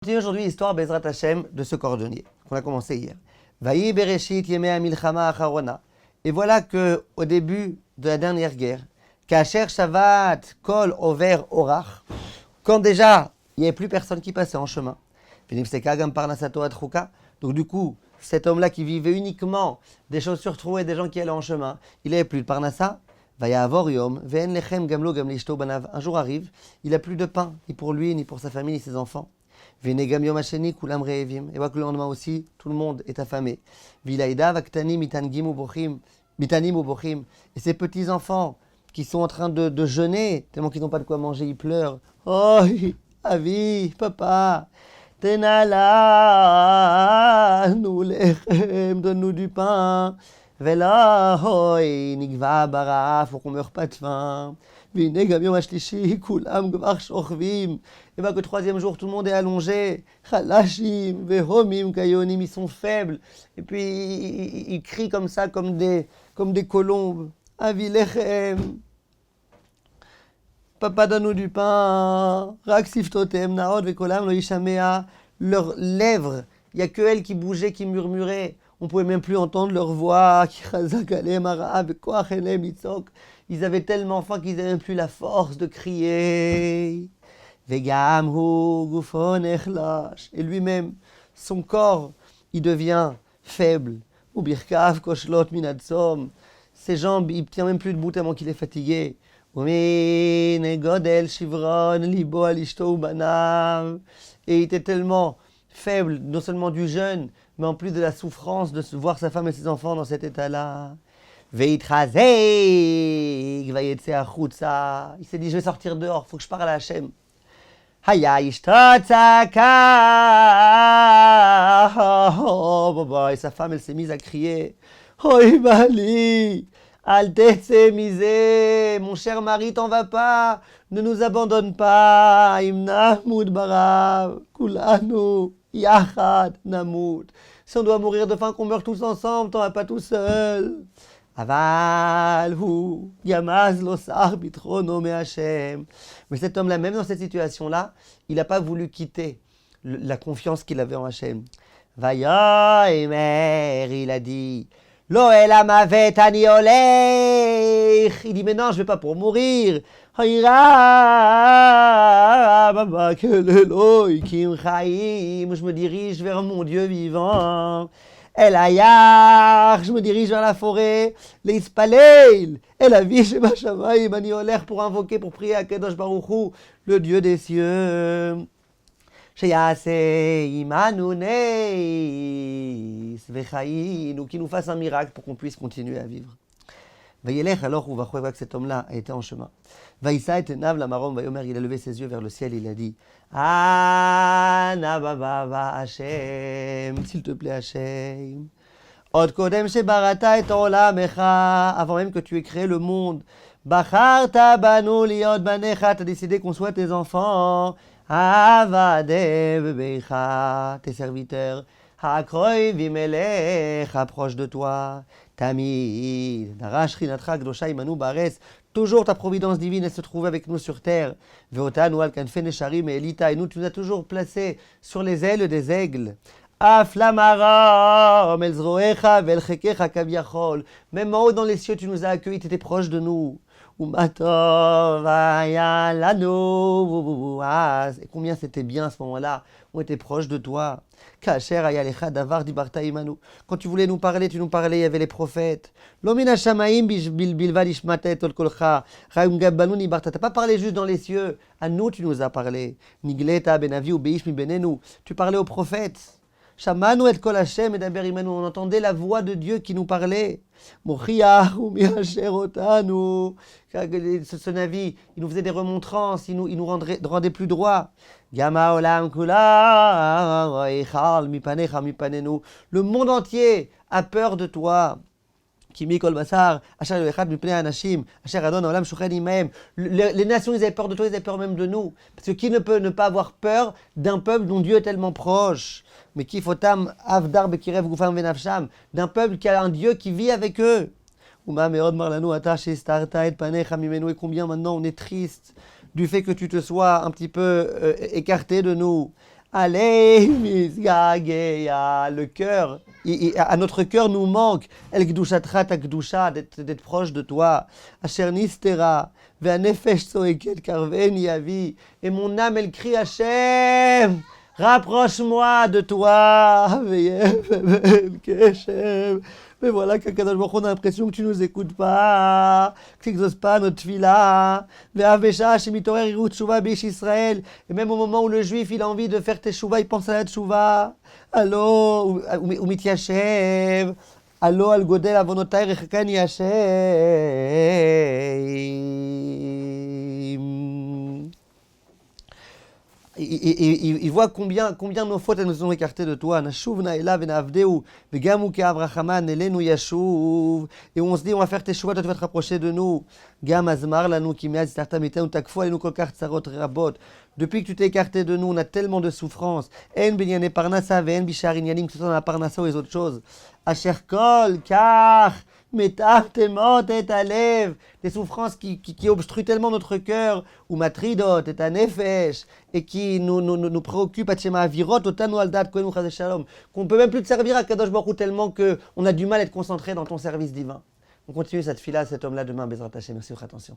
Continue aujourd'hui l'histoire Bezrat Hashem de ce cordonnier qu'on a commencé hier. Vayi Bereshit Yemei Milchama Acharona. Et voilà que au début de la dernière guerre, Kasher Shavat Kol Over Orach, quand déjà il n'y avait plus personne qui passait en chemin. Donc du coup, cet homme-là qui vivait uniquement des chaussures trouées, des gens qui allaient en chemin, il n'avait plus de parnassa. Un jour arrive, il n'a plus de pain, ni pour lui, ni pour sa famille, ni ses enfants. Et voit que le lendemain aussi, tout le monde est affamé. Et ces petits-enfants qui sont en train de jeûner, tellement qu'ils n'ont pas de quoi manger, ils pleurent. Oh, Avi, papa, Tenala, nous lechem, donne-nous du pain. Vela, hoi, nigva bara, faut qu'on meure pas de faim. Et bien que le troisième jour, tout le monde est allongé. Chalashim, vehomim, kayonim, ils sont faibles. Et puis, ils crient comme ça, comme des colombes. Avilechem. Papa, donne-nous du pain. Raksif totem, naod, vekolam, lo yishamea. Leurs lèvres, il n'y a que elles qui bougeaient, qui murmuraient. On ne pouvait même plus entendre leur voix. Ils avaient tellement faim qu'ils n'avaient même plus la force de crier. Et lui-même, son corps, il devient faible. Ses jambes, il ne tient même plus debout tellement qu'il est fatigué. Et il était tellement faible, non seulement du jeûne, mais en plus de la souffrance de voir sa femme et ses enfants dans cet état-là. Il s'est dit, je vais sortir dehors, il faut que je parle à Hachem. Et sa femme, elle s'est mise à crier. Mon cher mari, t'en vas pas, ne nous abandonne pas. Si on doit mourir de faim, qu'on meurt tous ensemble, t'en vas pas tout seul. Mais cet homme-là, même dans cette situation-là, il n'a pas voulu quitter la confiance qu'il avait en Hachem. Il a dit, il dit, mais non, je ne vais pas pour mourir. Je me dirige vers mon Dieu vivant. Je me dirige vers la forêt. Pour invoquer, pour prier à Kadosh Baruch Hu, le Dieu des cieux. Qui nous fasse un miracle pour qu'on puisse continuer à vivre. Alors on va croire que cet homme-là a été en chemin. Il a levé ses yeux vers le ciel et il a dit, Hashem, s'il te plaît Hashem. Avant même que tu aies créé le monde, tu as décidé qu'on soit tes enfants, tes serviteurs, approche de toi. Toujours ta providence divine elle se trouve avec nous sur terre. Et nous, tu nous as toujours placés sur les ailes des aigles. Même en haut dans les cieux, tu nous as accueillis, tu étais proche de nous. Et combien c'était bien à ce moment-là, on était proche de toi. Quand tu voulais nous parler, tu nous parlais, il y avait les prophètes. Tu n'as pas parlé juste dans les cieux, à nous tu nous as parlé. Tu parlais aux prophètes. On entendait la voix de Dieu qui nous parlait. Ce Navi, il nous faisait des remontrances, il nous rendait plus droits. Le monde entier a peur de toi. Les nations, ils avaient peur de toi, ils avaient peur même de nous. Parce que qui ne peut ne pas avoir peur d'un peuple dont Dieu est tellement proche? Mais d'un peuple qui a un Dieu qui vit avec eux. Et combien maintenant on est triste du fait que tu te sois un petit peu écarté de nous. Allez, misgageya, le cœur, à notre cœur nous manque, el gdushatcha ta gdusha, d'être proche de toi. Asher nistera, ve'anefesh soeket karveni avi, et mon âme elle crie Hachem, rapproche-moi de toi. Mais voilà qu'Akadosh Baruch Hu, on a l'impression que tu nous écoutes pas, que tu n'exauces pas notre tefila. Et même au moment où le juif il a envie de faire teshuva, il pense à la teshuva. Allo, ou mityashev. Allo al godel avonotai rechakani Hashem. Il voit combien nos fautes elles nous ont écartés de toi. Et on se dit, on va faire tes choix, toi tu vas te rapprocher de nous. Depuis que tu t'es écarté de nous, on a tellement de souffrances. Que ce soit dans la parnassa ou les autres choses. Asher kol kach. Des souffrances qui obstruent tellement notre cœur, ou matridot, et ta nefesh, et qui nous préoccupent, qu'on ne peut même plus te servir à Kadosh Baruch Hu tellement qu'on a du mal à être concentré dans ton service divin. On continue cette fila, cet homme-là demain, Bezrat Hashem. Merci de votre attention.